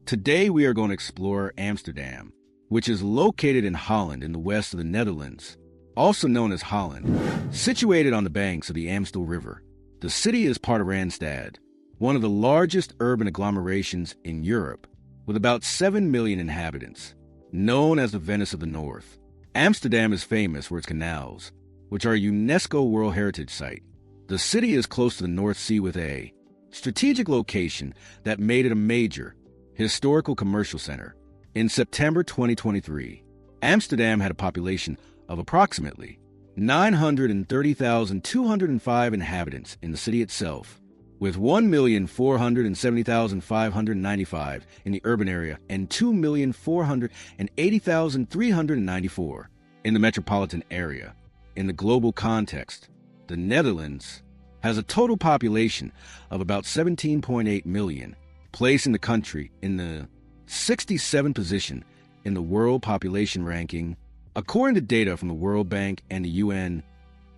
Today we are going to explore Amsterdam, which is located in Holland in the west of the Netherlands, also known as Holland. Situated on the banks of the Amstel River, the city is part of Randstad, one of the largest urban agglomerations in Europe, with about 7 million inhabitants. Known as the Venice of the North, Amsterdam is famous for its canals, which are a UNESCO World Heritage Site. The city is close to the North Sea with a strategic location that made it a major historical commercial center. In September 2023, Amsterdam had a population of approximately 930,205 inhabitants in the city itself, with 1,470,595 in the urban area and 2,480,394 in the metropolitan area. In the global context, the Netherlands has a total population of about 17.8 million, placing the country in the 67th position in the World Population Ranking. According to data from the World Bank and the UN,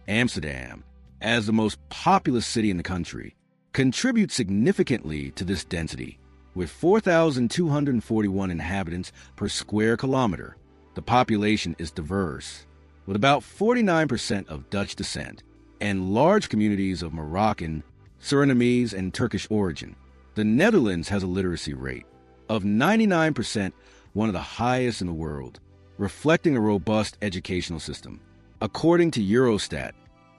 Amsterdam, as the most populous city in the country, contributes significantly to this density. With 4,241 inhabitants per square kilometer, the population is diverse, with about 49% of Dutch descent and large communities of Moroccan, Surinamese, and Turkish origin. The Netherlands has a literacy rate of 99%, one of the highest in the world, reflecting a robust educational system. According to Eurostat,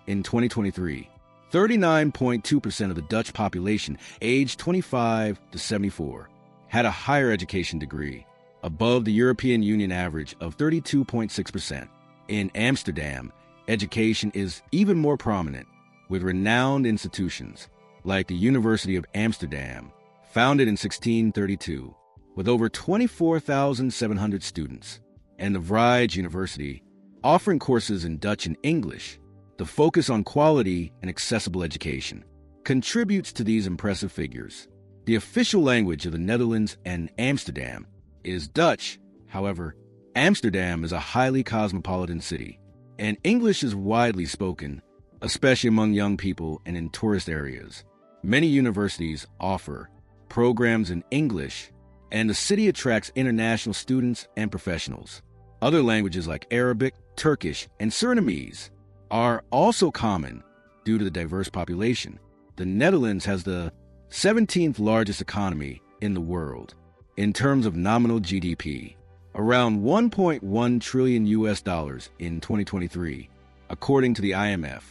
in 2023, 39.2% of the Dutch population aged 25 to 74 had a higher education degree, above the European Union average of 32.6%. In Amsterdam, education is even more prominent, with renowned institutions like the University of Amsterdam, founded in 1632, with over 24,700 students, and the Vrije University, offering courses in Dutch and English. The focus on quality and accessible education contributes to these impressive figures. The official language of the Netherlands and Amsterdam is Dutch. However, Amsterdam is a highly cosmopolitan city, and English is widely spoken, especially among young people and in tourist areas. Many universities offer programs in English, and the city attracts international students and professionals. Other languages like Arabic, Turkish, and Surinamese are also common due to the diverse population. The Netherlands has the 17th largest economy in the world in terms of nominal GDP, around 1.1 trillion US dollars in 2023. According to the IMF,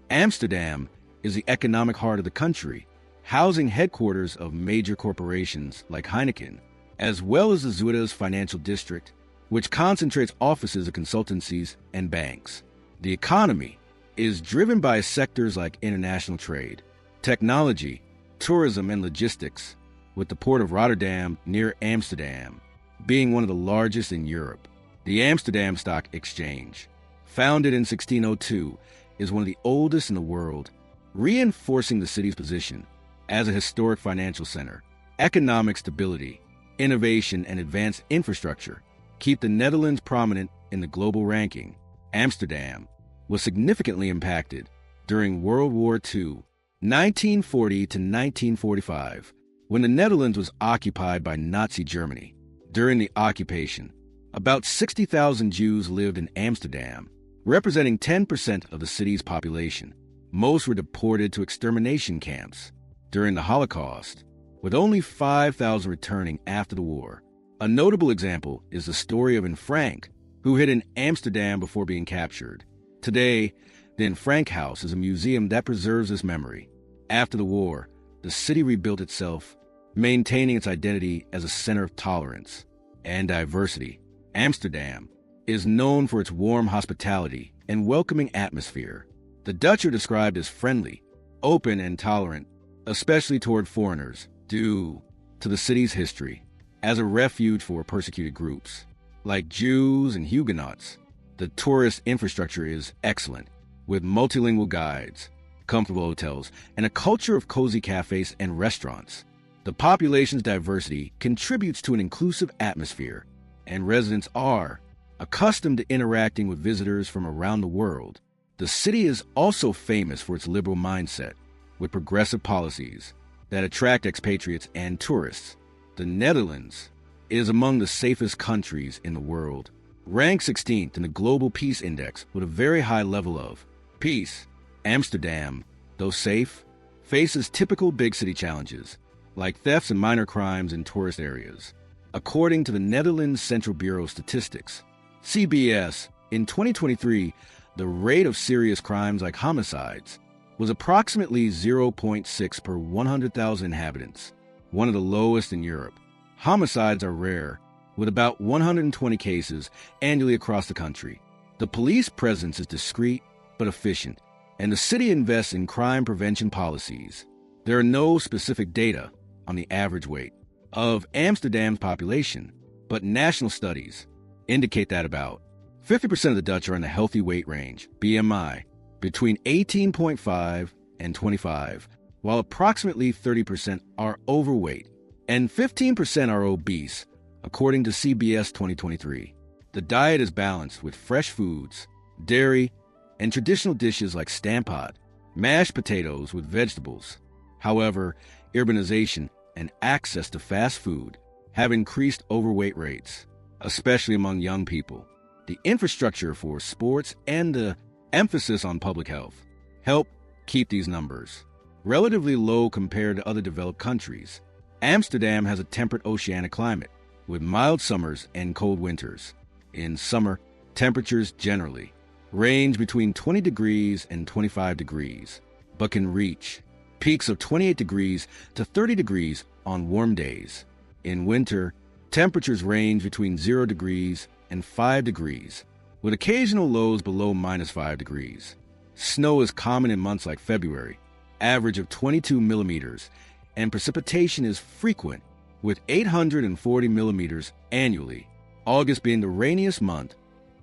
Amsterdam is the economic heart of the country, housing headquarters of major corporations like Heineken, as well as the Zuida's financial district, which concentrates offices of consultancies and banks. The economy is driven by sectors like international trade, technology, tourism, and logistics, with the port of Rotterdam near Amsterdam being one of the largest in Europe. The Amsterdam Stock Exchange, founded in 1602, is one of the oldest in the world, reinforcing the city's position as a historic financial center. Economic stability, innovation, and advanced infrastructure keep the Netherlands prominent in the global ranking. Amsterdam was significantly impacted during World War II, 1940 to 1945, when the Netherlands was occupied by Nazi Germany. During the occupation, about 60,000 Jews lived in Amsterdam, representing 10% of the city's population. Most were deported to extermination camps during the Holocaust, with only 5,000 returning after the war. A notable example is the story of Anne Frank, who hid in Amsterdam before being captured. Today, the Anne Frank House is a museum that preserves this memory. After the war, the city rebuilt itself, maintaining its identity as a center of tolerance and diversity. Amsterdam is known for its warm hospitality and welcoming atmosphere. The Dutch are described as friendly, open, and tolerant, especially toward foreigners, due to the city's history as a refuge for persecuted groups like Jews and Huguenots. The tourist infrastructure is excellent, with multilingual guides, comfortable hotels, and a culture of cozy cafes and restaurants. The population's diversity contributes to an inclusive atmosphere, and residents are accustomed to interacting with visitors from around the world. The city is also famous for its liberal mindset, with progressive policies that attract expatriates and tourists. The Netherlands is among the safest countries in the world, ranked 16th in the Global Peace Index with a very high level of peace. Amsterdam, though safe, faces typical big city challenges, like thefts and minor crimes in tourist areas. According to the Netherlands Central Bureau of Statistics, CBS, in 2023, the rate of serious crimes like homicides was approximately 0.6 per 100,000 inhabitants, one of the lowest in Europe. Homicides are rare, with about 120 cases annually across the country. The police presence is discreet but efficient, and the city invests in crime prevention policies. There are no specific data on the average weight of Amsterdam's population, but national studies indicate that about 50% of the Dutch are in the healthy weight range, BMI, between 18.5 and 25, while approximately 30% are overweight and 15% are obese, according to CBS 2023. The diet is balanced with fresh foods, dairy, and traditional dishes like stamppot, mashed potatoes with vegetables. However, urbanization and access to fast food have increased overweight rates, especially among young people. The infrastructure for sports and the emphasis on public health help keep these numbers relatively low compared to other developed countries. Amsterdam has a temperate oceanic climate with mild summers and cold winters. In summer, temperatures generally range between 20 degrees and 25 degrees, but can reach peaks of 28 degrees to 30 degrees on warm days. In winter, temperatures range between 0 degrees and 5 degrees, with occasional lows below -5 degrees. Snow is common in months like February, average of 22 millimeters, and precipitation is frequent, with 840 millimeters annually, August being the rainiest month,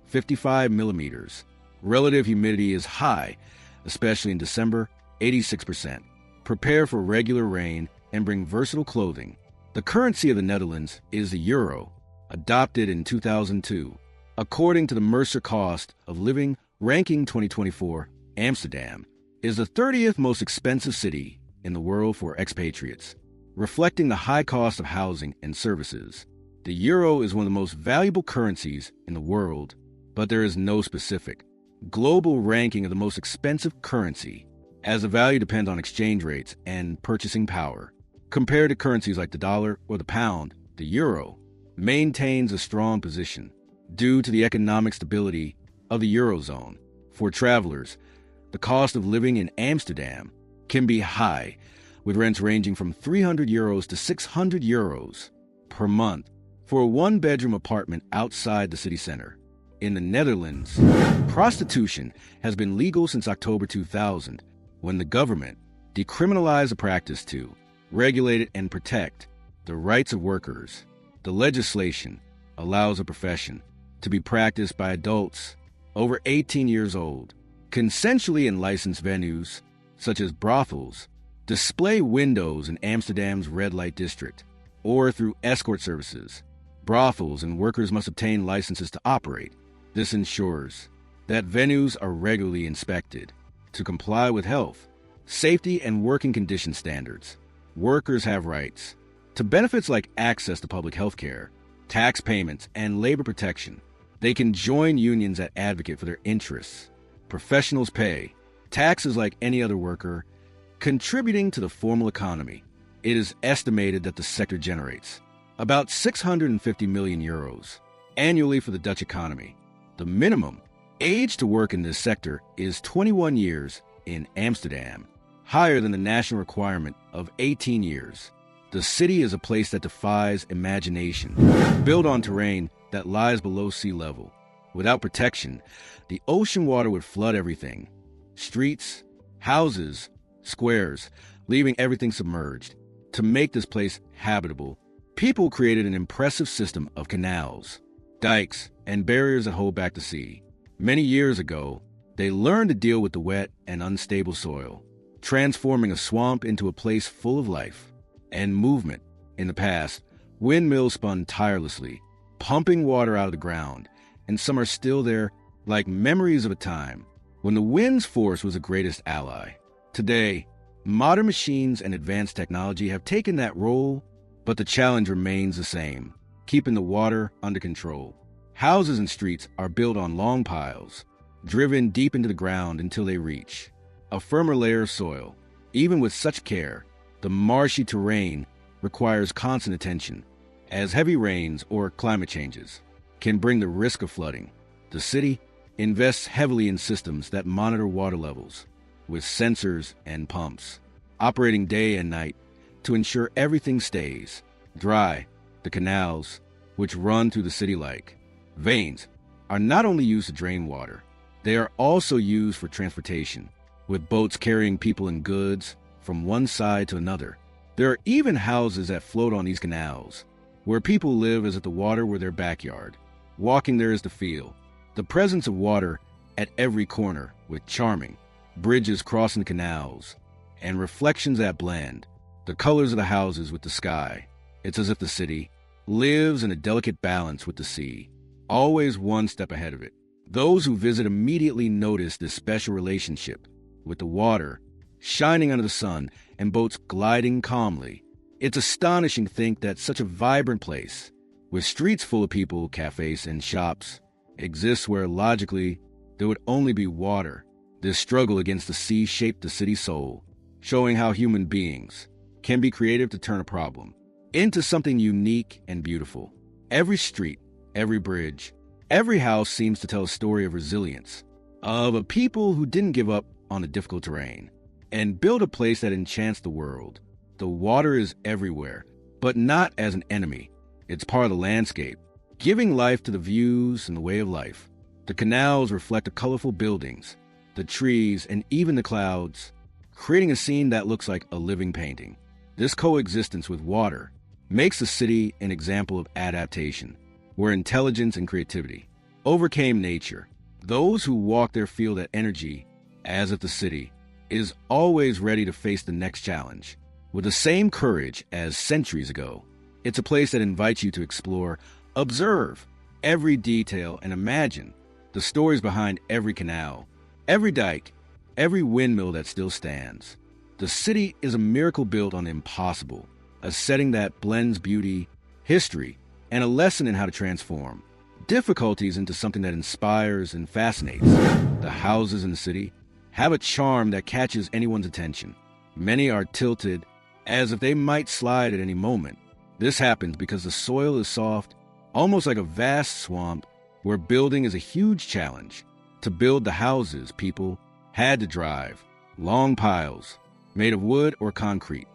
55 millimeters. Relative humidity is high, especially in December, 86%. Prepare for regular rain and bring versatile clothing. The currency of the Netherlands is the euro, adopted in 2002. According to the Mercer Cost of Living Ranking 2024, Amsterdam is the 30th most expensive city in the world for expatriates, reflecting the high cost of housing and services. The euro is one of the most valuable currencies in the world, but there is no specific global ranking of the most expensive currency, as the value depends on exchange rates and purchasing power. Compared to currencies like the dollar or the pound, the euro maintains a strong position due to the economic stability of the eurozone. For travelers, the cost of living in Amsterdam can be high, with rents ranging from 300 euros to 600 euros per month for a one-bedroom apartment outside the city center. In the Netherlands, prostitution has been legal since October 2000, when the government decriminalized the practice to regulate it and protect the rights of workers. The legislation allows a profession to be practiced by adults over 18 years old, consensually in licensed venues, such as brothels, display windows in Amsterdam's red light district, or through escort services. Brothels and workers must obtain licenses to operate. This ensures that venues are regularly inspected to comply with health, safety, and working condition standards. Workers have rights to benefits like access to public health care, tax payments, and labor protection. They can join unions that advocate for their interests. Professionals pay taxes like any other worker, contributing to the formal economy. It is estimated that the sector generates about 650 million euros annually for the Dutch economy. The minimum age to work in this sector is 21 years in Amsterdam, higher than the national requirement of 18 years. The city is a place that defies imagination, built on terrain that lies below sea level. Without protection, the ocean water would flood everything: streets, houses, squares, leaving everything submerged. To make this place habitable, people created an impressive system of canals, dikes, and barriers that hold back the sea. Many years ago, they learned to deal with the wet and unstable soil, transforming a swamp into a place full of life and movement. In the past, windmills spun tirelessly, pumping water out of the ground, and some are still there, like memories of a time when the wind's force was the greatest ally. Today, modern machines and advanced technology have taken that role, but the challenge remains the same: keeping the water under control. Houses and streets are built on long piles, driven deep into the ground until they reach a firmer layer of soil. Even with such care, the marshy terrain requires constant attention, as heavy rains or climate changes can bring the risk of flooding. The city invests heavily in systems that monitor water levels, with sensors and pumps, operating day and night to ensure everything stays dry. The canals, which run through the city like veins, are not only used to drain water, they are also used for transportation, with boats carrying people and goods from one side to another. There are even houses that float on these canals, where people live as if the water were their backyard. Walking there is to feel the presence of water at every corner, with charming bridges crossing the canals and reflections that blend the colors of the houses with the sky. It's as if the city lives in a delicate balance with the sea, always one step ahead of it. Those who visit immediately notice this special relationship, with the water shining under the sun and boats gliding calmly. It's astonishing to think that such a vibrant place, with streets full of people, cafes, and shops, exists where logically there would only be water. This struggle against the sea shaped the city's soul, showing how human beings can be creative to turn a problem into something unique and beautiful. Every street, every bridge, every house seems to tell a story of resilience, of a people who didn't give up on the difficult terrain and build a place that enchants the world. The water is everywhere, but not as an enemy. It's part of the landscape, giving life to the views and the way of life. The canals reflect the colorful buildings, the trees, and even the clouds, creating a scene that looks like a living painting. This coexistence with water makes the city an example of adaptation, where intelligence and creativity overcame nature. Those who walk there feel that energy, as if the city is always ready to face the next challenge with the same courage as centuries ago. It's a place that invites you to explore, observe every detail, and imagine the stories behind every canal, every dike, every windmill that still stands. The city is a miracle built on the impossible, a setting that blends beauty, history, and a lesson in how to transform difficulties into something that inspires and fascinates. The houses in the city have a charm that catches anyone's attention. Many are tilted as if they might slide at any moment. This happens because the soil is soft, almost like a vast swamp, where building is a huge challenge. To build the houses, people had to drive long piles made of wood or concrete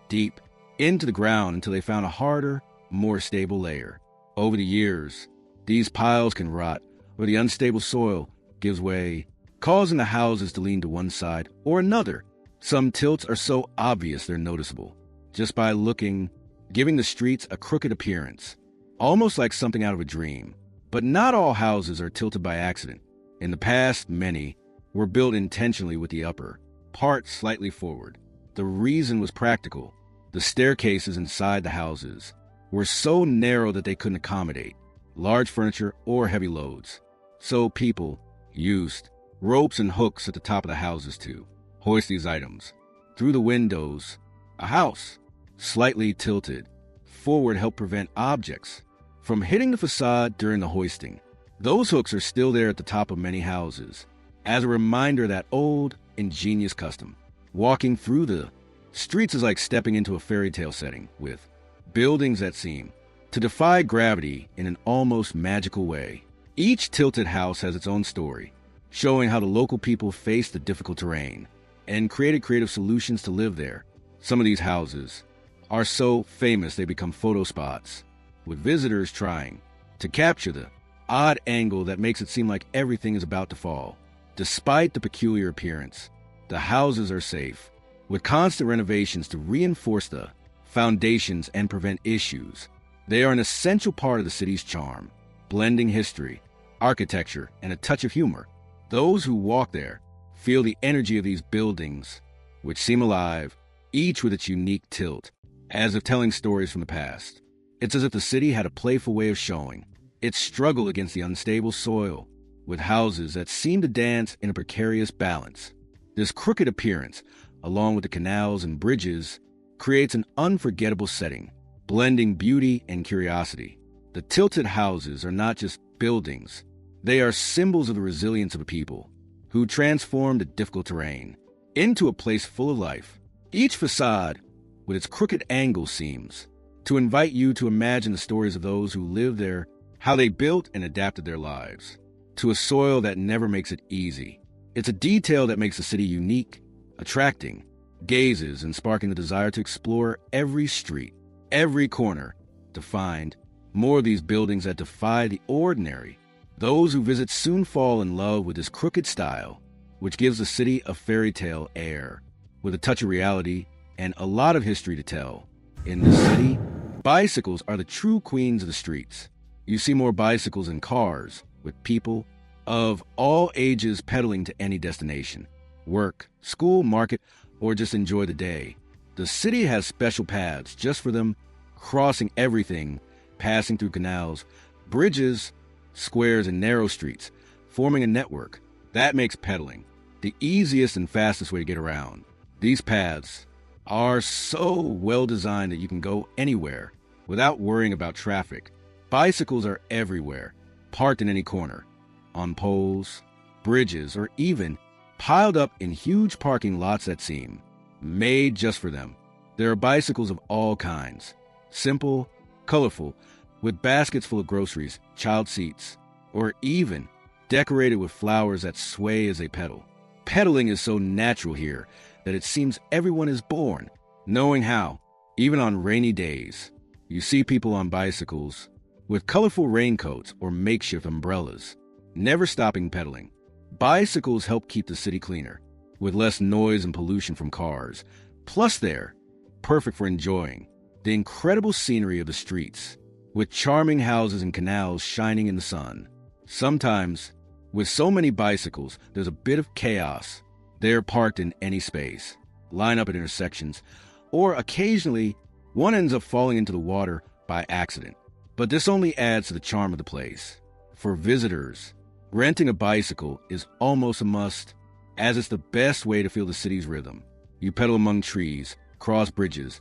deep into the ground until they found a harder, more stable layer. Over the years, these piles can rot, or the unstable soil gives way, causing the houses to lean to one side or another. Some tilts are so obvious they're noticeable, just by looking, giving the streets a crooked appearance, almost like something out of a dream. But not all houses are tilted by accident. In the past, many were built intentionally with the upper part slightly forward. The reason was practical. The staircases inside the houses were so narrow that they couldn't accommodate large furniture or heavy loads. So people used ropes and hooks at the top of the houses to hoist these items. Through the windows, a house, slightly tilted forward, helped prevent objects from hitting the facade during the hoisting. Those hooks are still there at the top of many houses, as a reminder of that old, ingenious custom. Walking through the streets is like stepping into a fairy tale setting, with buildings that seem to defy gravity in an almost magical way. Each tilted house has its own story, showing how the local people faced the difficult terrain and created creative solutions to live there. Some of these houses are so famous they become photo spots, with visitors trying to capture the odd angle that makes it seem like everything is about to fall. Despite the peculiar appearance, the houses are safe, with constant renovations to reinforce the foundations and prevent issues. They are an essential part of the city's charm, blending history, architecture, and a touch of humor. Those who walk there feel the energy of these buildings, which seem alive, each with its unique tilt, as if telling stories from the past. It's as if the city had a playful way of showing its struggle against the unstable soil, with houses that seem to dance in a precarious balance. This crooked appearance, along with the canals and bridges, creates an unforgettable setting, blending beauty and curiosity. The tilted houses are not just buildings. They are symbols of the resilience of a people who transformed a difficult terrain into a place full of life. Each facade, with its crooked angle seams, to invite you to imagine the stories of those who lived there, how they built and adapted their lives to a soil that never makes it easy. It's a detail that makes the city unique, attracting gazes and sparking the desire to explore every street, every corner, to find more of these buildings that defy the ordinary. Those who visit soon fall in love with this crooked style, which gives the city a fairy tale air, with a touch of reality and a lot of history to tell. In the city, bicycles are the true queens of the streets. You see more bicycles than cars, with people of all ages pedaling to any destination, work, school, market, or just enjoy the day. The city has special paths just for them, crossing everything, passing through canals, bridges, squares, and narrow streets, forming a network. That makes pedaling the easiest and fastest way to get around. These paths are so well designed that you can go anywhere without worrying about traffic. Bicycles are everywhere, parked in any corner, on poles, bridges, or even piled up in huge parking lots that seem made just for them. There are bicycles of all kinds, simple, colorful, with baskets full of groceries, child seats, or even decorated with flowers that sway as they pedal. Pedaling is so natural here that it seems everyone is born knowing how. Even on rainy days, you see people on bicycles with colorful raincoats or makeshift umbrellas, never stopping pedaling. Bicycles help keep the city cleaner, with less noise and pollution from cars. Plus, they're perfect for enjoying the incredible scenery of the streets, with charming houses and canals shining in the sun. Sometimes, with so many bicycles, there's a bit of chaos. They're parked in any space, line up at intersections, or occasionally one ends up falling into the water by accident. But this only adds to the charm of the place. For visitors, renting a bicycle is almost a must, as it's the best way to feel the city's rhythm. You pedal among trees, cross bridges,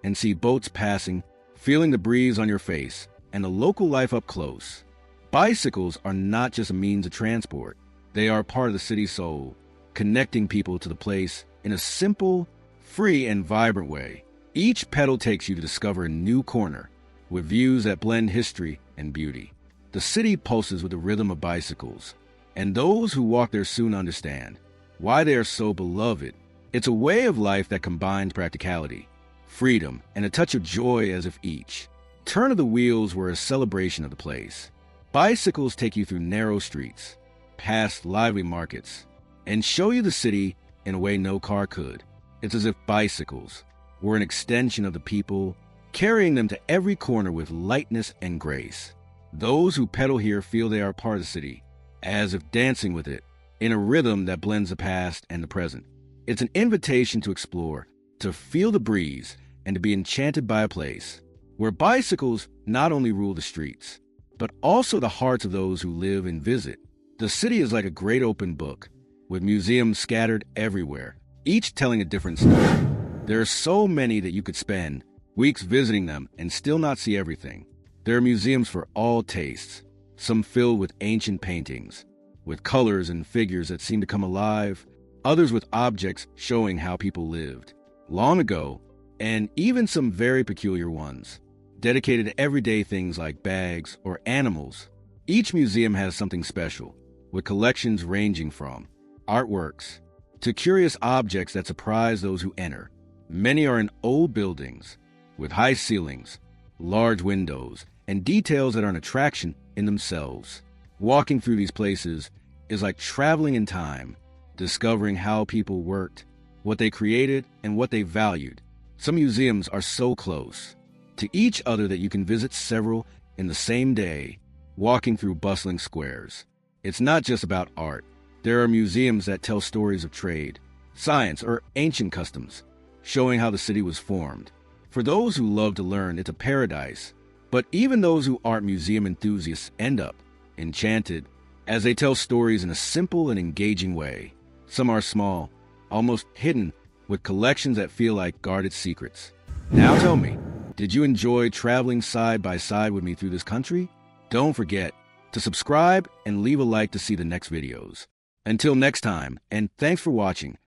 and see boats passing, feeling the breeze on your face and the local life up close. Bicycles are not just a means of transport. They are part of the city's soul, connecting people to the place in a simple, free, and vibrant way. Each pedal takes you to discover a new corner, with views that blend history and beauty. The city pulses with the rhythm of bicycles, and those who walk there soon understand why they are so beloved. It's a way of life that combines practicality, freedom, and a touch of joy, as if each turn of the wheels were a celebration of the place. Bicycles take you through narrow streets, past lively markets, and show you the city in a way no car could. It's as if bicycles were an extension of the people, carrying them to every corner with lightness and grace. Those who pedal here feel they are part of the city, as if dancing with it, in a rhythm that blends the past and the present. It's an invitation to explore, to feel the breeze, and to be enchanted by a place where bicycles not only rule the streets, but also the hearts of those who live and visit. The city is like a great open book, with museums scattered everywhere, each telling a different story. There are so many that you could spend weeks visiting them and still not see everything. There are museums for all tastes, some filled with ancient paintings, with colors and figures that seem to come alive, others with objects showing how people lived long ago, and even some very peculiar ones, dedicated to everyday things like bags or animals. Each museum has something special, with collections ranging from artworks to curious objects that surprise those who enter. Many are in old buildings, with high ceilings, large windows, and details that are an attraction in themselves. Walking through these places is like traveling in time, discovering how people worked, what they created, and what they valued. Some museums are so close to each other that you can visit several in the same day, walking through bustling squares. It's not just about art. There are museums that tell stories of trade, science, or ancient customs, showing how the city was formed. For those who love to learn, it's a paradise. But even those who aren't museum enthusiasts end up enchanted as they tell stories in a simple and engaging way. Some are small, almost hidden, with collections that feel like guarded secrets. Now tell me, Did you enjoy traveling side by side with me through this country? Don't forget to subscribe and leave a like to see the next videos. Until next time, and thanks for watching.